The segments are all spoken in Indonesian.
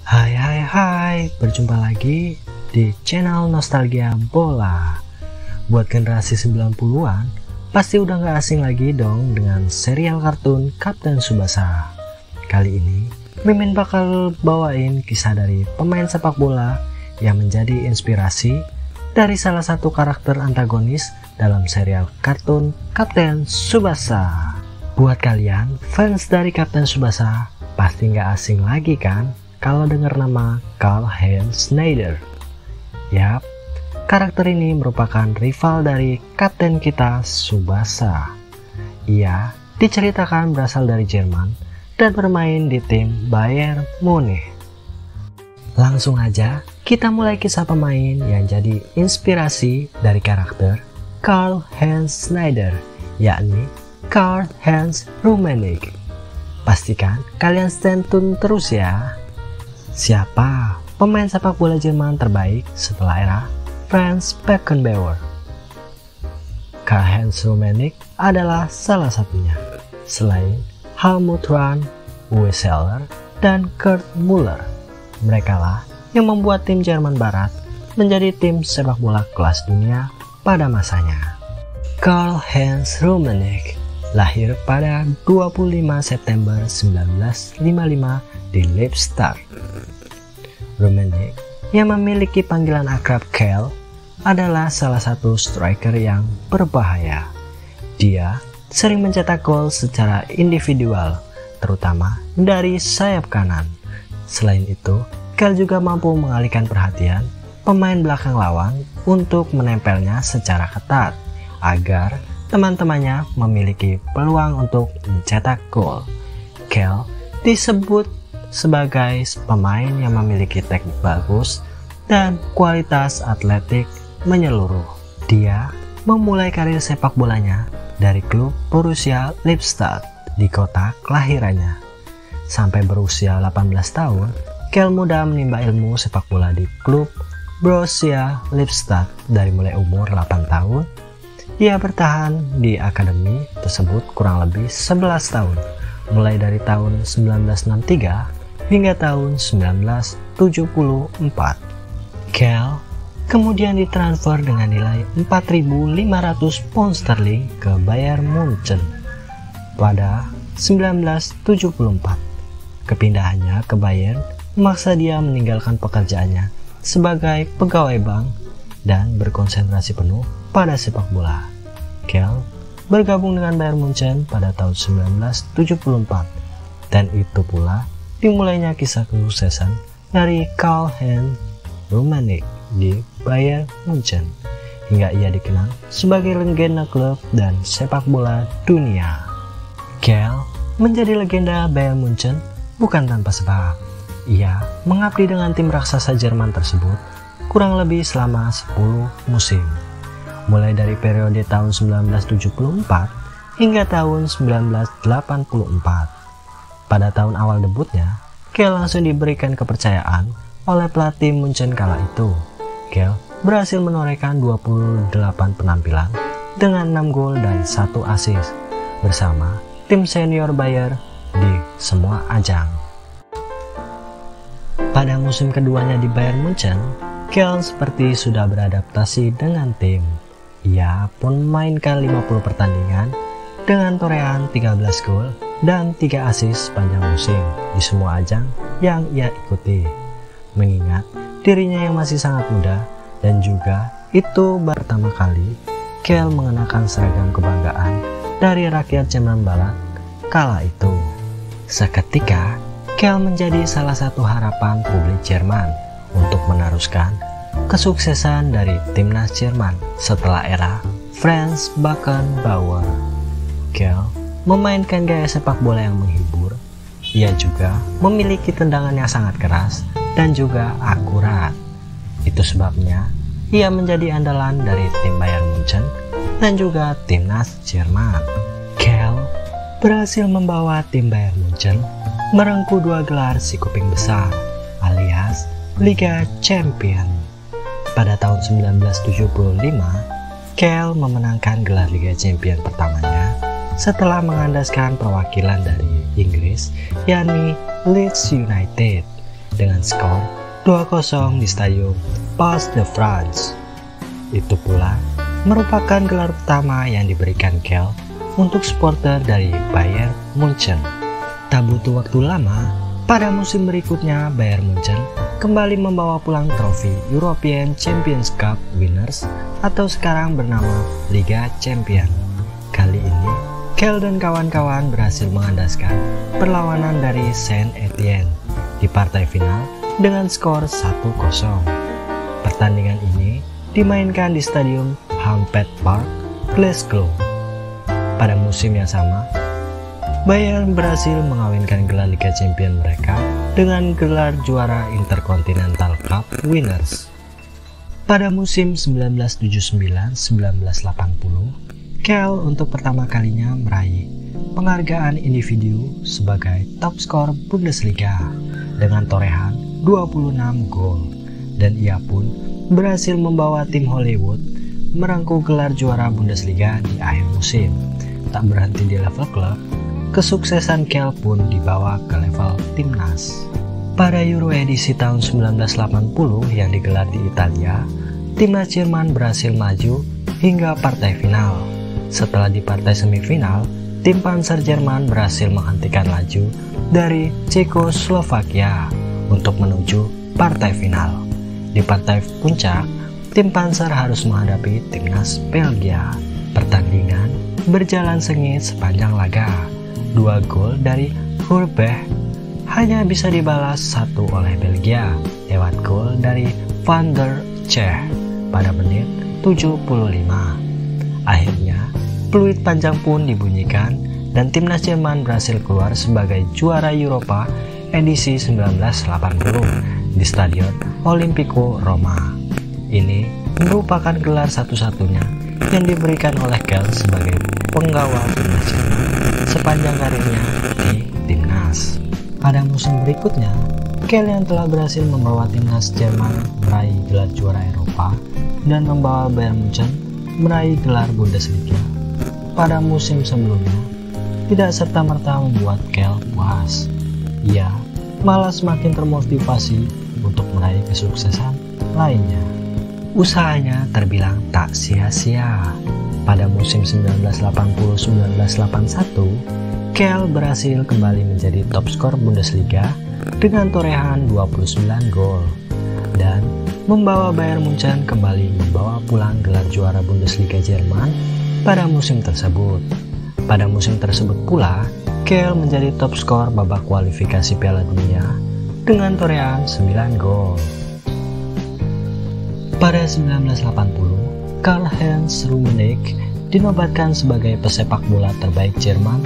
Hai, berjumpa lagi di channel Nostalgia Bola. Buat generasi 90-an, pasti udah gak asing lagi dong dengan serial kartun Kapten Tsubasa. Kali ini, Mimin bakal bawain kisah dari pemain sepak bola yang menjadi inspirasi dari salah satu karakter antagonis dalam serial kartun Kapten Tsubasa. Buat kalian, fans dari Kapten Tsubasa, pasti gak asing lagi kan kalau dengar nama Karl-Heinz Schneider. Yap, karakter ini merupakan rival dari kapten kita Tsubasa. Ia diceritakan berasal dari Jerman dan bermain di tim Bayern Munich. Langsung aja kita mulai kisah pemain yang jadi inspirasi dari karakter Karl-Heinz Schneider, yakni Karl-Heinz Rummenigge. Pastikan kalian stay tune terus ya. Siapa pemain sepak bola Jerman terbaik setelah era Franz Beckenbauer? Karl-Heinz Rummenigge adalah salah satunya. Selain Helmut Rahn, Uwe Seeler, dan Kurt Müller, merekalah yang membuat tim Jerman Barat menjadi tim sepak bola kelas dunia pada masanya. Karl-Heinz Rummenigge lahir pada 25 September 1955 di Lippstadt. Rummenigge yang memiliki panggilan akrab Kel adalah salah satu striker yang berbahaya. Dia sering mencetak gol secara individual, terutama dari sayap kanan. Selain itu, Kel juga mampu mengalihkan perhatian pemain belakang lawan untuk menempelnya secara ketat agar teman-temannya memiliki peluang untuk mencetak gol. Kel disebut sebagai pemain yang memiliki teknik bagus dan kualitas atletik menyeluruh. Dia memulai karir sepak bolanya dari klub Borussia Lippstadt di kota kelahirannya. Sampai berusia 18 tahun, Kel muda menimba ilmu sepak bola di klub Borussia Lippstadt dari mulai umur 8 tahun. Dia bertahan di akademi tersebut kurang lebih 11 tahun, mulai dari tahun 1963 hingga tahun 1974. Kel kemudian ditransfer dengan nilai 4.500 pound sterling ke Bayern Munchen pada 1974. Kepindahannya ke Bayern memaksa dia meninggalkan pekerjaannya sebagai pegawai bank dan berkonsentrasi penuh pada sepak bola. Kel bergabung dengan Bayern Munchen pada tahun 1974 dan itu pula dimulainya kisah kesuksesan dari Karl-Heinz Rummenigge di Bayern Munchen hingga ia dikenal sebagai legenda klub dan sepak bola dunia. Kel menjadi legenda Bayern Munchen bukan tanpa sebab. Ia mengabdi dengan tim raksasa Jerman tersebut kurang lebih selama 10 musim, mulai dari periode tahun 1974 hingga tahun 1984. Pada tahun awal debutnya, Kel langsung diberikan kepercayaan oleh pelatih Munchen kala itu. Kel berhasil menorehkan 28 penampilan dengan 6 gol dan 1 assist bersama tim senior Bayern di semua ajang. Pada musim keduanya di Bayern Munchen, Kel seperti sudah beradaptasi dengan tim. Ia pun mainkan 50 pertandingan dengan torehan 13 gol dan 3 assist sepanjang musim di semua ajang yang ia ikuti. Mengingat dirinya yang masih sangat muda dan juga itu pertama kali Kel mengenakan seragam kebanggaan dari rakyat Jerman Barat kala itu. Seketika Kel menjadi salah satu harapan publik Jerman untuk meneruskan kesuksesan dari timnas Jerman setelah era Franz Beckenbauer. Kel memainkan gaya sepak bola yang menghibur. Ia juga memiliki tendangan yang sangat keras dan juga akurat. Itu sebabnya ia menjadi andalan dari tim Bayern Munchen dan juga timnas Jerman. Kel berhasil membawa tim Bayern Munchen merengkuh 2 gelar si kuping besar alias Liga Champion. Pada tahun 1975, Kel memenangkan gelar Liga Champion pertamanya setelah mengandaskan perwakilan dari Inggris yakni Leeds United dengan skor 2-0 di Stadium Parc de France. Itu pula merupakan gelar pertama yang diberikan Kehl untuk supporter dari Bayern Munchen. Tak butuh waktu lama, pada musim berikutnya Bayern Munchen kembali membawa pulang trofi European Champions Cup Winners atau sekarang bernama Liga Champion. Kali ini, Kehl dan kawan-kawan berhasil mengandaskan perlawanan dari Saint-Étienne di partai final dengan skor 1-0. Pertandingan ini dimainkan di Stadium Hampden Park, Glasgow. Pada musim yang sama, Bayern berhasil mengawinkan gelar Liga Champion mereka dengan gelar juara Intercontinental Cup Winners. Pada musim 1979-1980, Kehl untuk pertama kalinya meraih penghargaan individu sebagai top skor Bundesliga dengan torehan 26 gol, dan ia pun berhasil membawa tim Hollywood merengkuh gelar juara Bundesliga di akhir musim. Tak berhenti di level klub, kesuksesan Kehl pun dibawa ke level timnas. Pada Euro edisi tahun 1980 yang digelar di Italia, timnas Jerman berhasil maju hingga partai final. Setelah di partai semifinal, tim Panzer Jerman berhasil menghentikan laju dari Cekoslovakia untuk menuju partai final. Di partai puncak, tim Panzer harus menghadapi timnas Belgia. Pertandingan berjalan sengit sepanjang laga. 2 gol dari Hulbech hanya bisa dibalas 1 oleh Belgia lewat gol dari Van der Cehe pada menit 75. Akhirnya, peluit panjang pun dibunyikan dan timnas Jerman berhasil keluar sebagai juara Eropa edisi 1980 di Stadion Olimpico Roma. Ini merupakan gelar satu-satunya yang diberikan oleh Kehl sebagai penggawa timnas Jerman sepanjang karirnya di timnas. Pada musim berikutnya, Kehl yang telah berhasil membawa timnas Jerman meraih gelar juara Eropa dan membawa Bayern Munchen meraih gelar Bundesliga pada musim sebelumnya tidak serta-merta membuat Kehl puas. Ia malah semakin termotivasi untuk meraih kesuksesan lainnya. Usahanya terbilang tak sia-sia. Pada musim 1980-1981, Kehl berhasil kembali menjadi top skor Bundesliga dengan torehan 29 gol dan membawa Bayern Munchen kembali membawa pulang gelar juara Bundesliga Jerman pada musim tersebut. Pada musim tersebut pula, Kehl menjadi top skor babak kualifikasi Piala Dunia dengan torehan 9 gol. Pada 1980, Karl-Heinz Rummenigge dinobatkan sebagai pesepak bola terbaik Jerman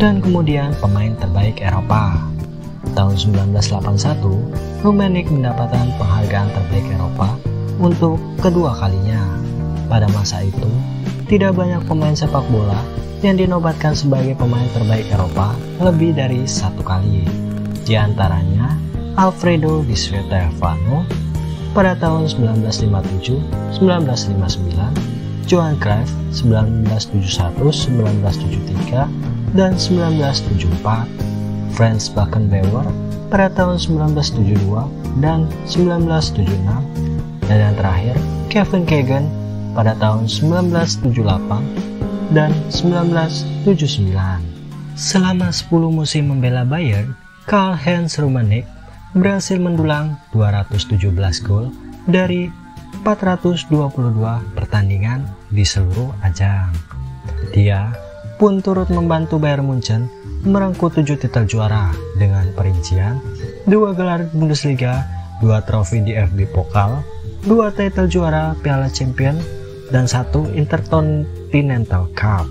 dan kemudian pemain terbaik Eropa. Tahun 1981, Rummenigge mendapatkan penghargaan terbaik Eropa untuk kedua kalinya. Pada masa itu, tidak banyak pemain sepak bola yang dinobatkan sebagai pemain terbaik Eropa lebih dari 1 kali. Di antaranya Alfredo Di Stefano pada tahun 1957-1959, Johan Cruyff 1971-1973 dan 1974, Franz Beckenbauer pada tahun 1972 dan 1976, dan yang terakhir Kevin Keegan pada tahun 1978 dan 1979. Selama 10 musim membela Bayern, Karl-Heinz Rummenigge berhasil mendulang 217 gol dari 422 pertandingan di seluruh ajang. Dia pun turut membantu Bayern Munchen merengkuh 7 titel juara dengan perincian 2 gelar Bundesliga, 2 trofi DFB Pokal, 2 titel juara Piala Champion, dan 1 Intercontinental Cup.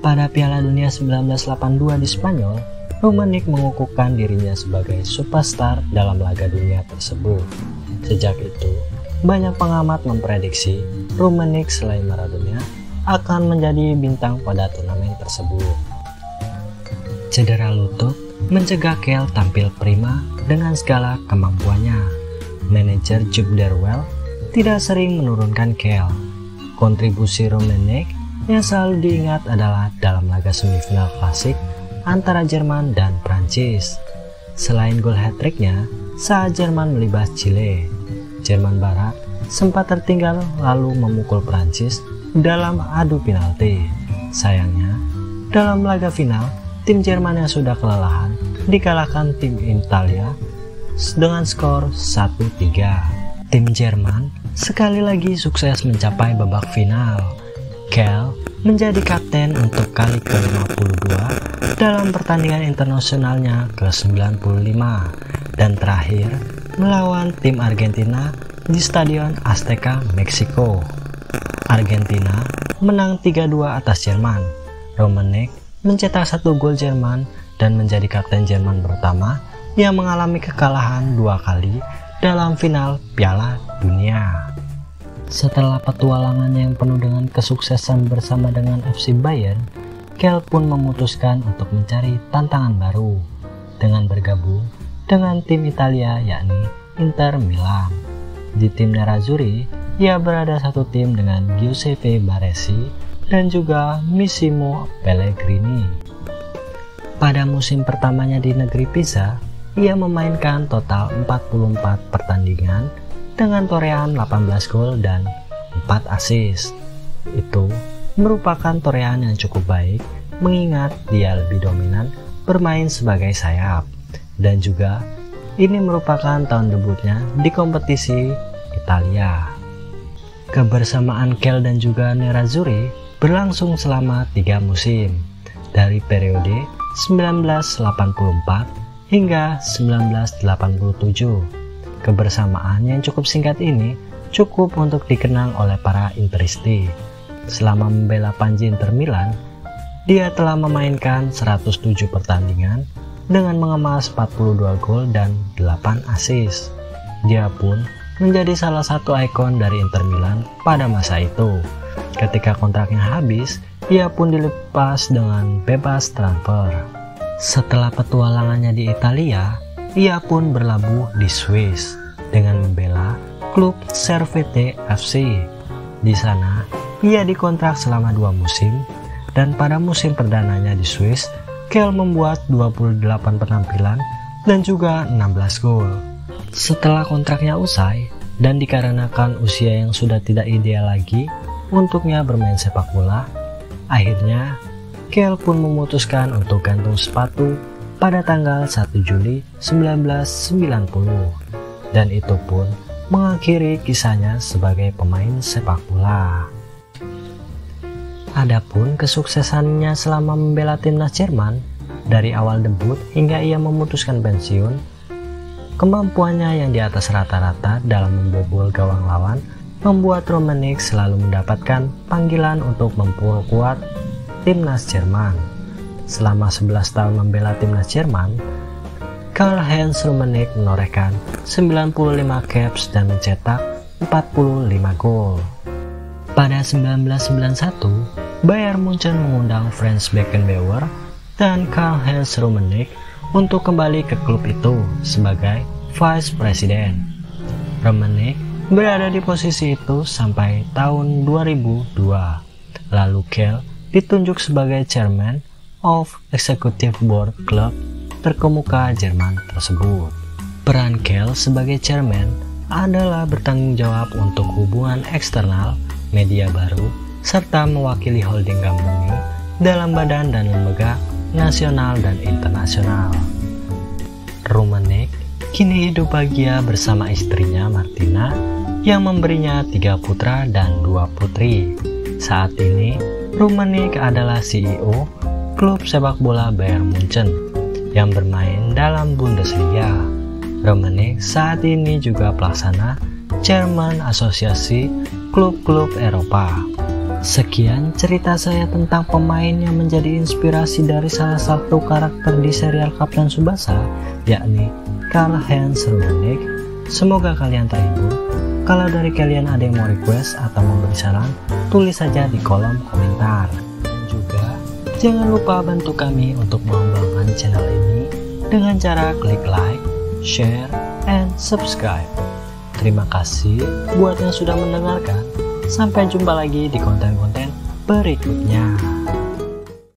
Pada Piala Dunia 1982 di Spanyol, Rummenigge mengukuhkan dirinya sebagai superstar dalam laga dunia tersebut. Sejak itu, banyak pengamat memprediksi Rummenigge selain Maradona akan menjadi bintang pada turnamen tersebut. Cedera lutut mencegah Kehl tampil prima dengan segala kemampuannya. Manajer Jupp Derwell tidak sering menurunkan Kehl. Kontribusi Rummenigge yang selalu diingat adalah dalam laga semifinal klasik antara Jerman dan Prancis. Selain gol hat-tricknya saat Jerman melibas Chile, Jerman Barat sempat tertinggal lalu memukul Prancis dalam adu penalti. Sayangnya, dalam laga final, tim Jerman yang sudah kelelahan dikalahkan tim Italia dengan skor 1-3. Tim Jerman sekali lagi sukses mencapai babak final. Kehl menjadi kapten untuk kali ke-52 dalam pertandingan internasionalnya ke-95 dan terakhir melawan tim Argentina di Stadion Azteca, Meksiko. Argentina menang 3-2 atas Jerman. Rummenigge mencetak 1 gol Jerman dan menjadi kapten Jerman pertama yang mengalami kekalahan 2 kali dalam final Piala Dunia. Setelah petualangan yang penuh dengan kesuksesan bersama dengan FC Bayern, Kehl pun memutuskan untuk mencari tantangan baru dengan bergabung dengan tim Italia yakni Inter Milan. Di tim Nerazzurri, ia berada satu tim dengan Giuseppe Baresi dan juga Massimo Pellegrini. Pada musim pertamanya di negeri Pisa, ia memainkan total 44 pertandingan dengan torehan 18 gol dan 4 assist. Itu merupakan torehan yang cukup baik mengingat dia lebih dominan bermain sebagai sayap, dan juga ini merupakan tahun debutnya di kompetisi Italia. Kebersamaan Kehl dan juga Nerazzurri berlangsung selama 3 musim dari periode 1984 hingga 1987. Kebersamaan yang cukup singkat ini cukup untuk dikenang oleh para Interisti. Selama membela Panji Inter Milan, dia telah memainkan 107 pertandingan dengan mengemas 42 gol dan 8 assist. Dia pun menjadi salah satu ikon dari Inter Milan pada masa itu. Ketika kontraknya habis, ia pun dilepas dengan bebas transfer. Setelah petualangannya di Italia, ia pun berlabuh di Swiss dengan membela klub Servette FC. Di sana, ia dikontrak selama 2 musim, dan pada musim perdananya di Swiss, Kehl membuat 28 penampilan dan juga 16 gol. Setelah kontraknya usai, dan dikarenakan usia yang sudah tidak ideal lagi untuknya bermain sepak bola, akhirnya Kehl pun memutuskan untuk gantung sepatu pada tanggal 1 Juli 1990, dan itu pun mengakhiri kisahnya sebagai pemain sepak bola. Adapun kesuksesannya selama membela timnas Jerman, dari awal debut hingga ia memutuskan pensiun, kemampuannya yang di atas rata-rata dalam membobol gawang lawan membuat Rummenigge selalu mendapatkan panggilan untuk memperkuat timnas Jerman. Selama 11 tahun membela timnas Jerman, Karl-Heinz Rummenigge menorehkan 95 caps dan mencetak 45 gol. Pada 1991, Bayern Munchen mengundang Franz Beckenbauer dan Karl-Heinz Rummenigge untuk kembali ke klub itu sebagai vice president. Rummenigge berada di posisi itu sampai tahun 2002. Lalu Kehl ditunjuk sebagai chairman of Executive Board klub terkemuka Jerman tersebut. Peran Kehl sebagai chairman adalah bertanggung jawab untuk hubungan eksternal, media baru, serta mewakili holding company dalam badan dan lembaga nasional dan internasional. Rummenigge kini hidup bahagia bersama istrinya Martina yang memberinya 3 putra dan 2 putri. Saat ini, Rummenigge adalah CEO klub sepak bola Bayern Munchen yang bermain dalam Bundesliga. Rummenigge saat ini juga pelaksana Chairman Asosiasi Klub-Klub Eropa. Sekian cerita saya tentang pemain yang menjadi inspirasi dari salah satu karakter di serial Kapten Tsubasa, yakni Karl-Heinz Rummenigge. Semoga kalian terhibur. Kalau dari kalian ada yang mau request atau memberi saran, tulis saja di kolom komentar. Dan juga jangan lupa bantu kami untuk mengembangkan channel ini dengan cara klik like, share, and subscribe. Terima kasih buat yang sudah mendengarkan. Sampai jumpa lagi di konten-konten berikutnya.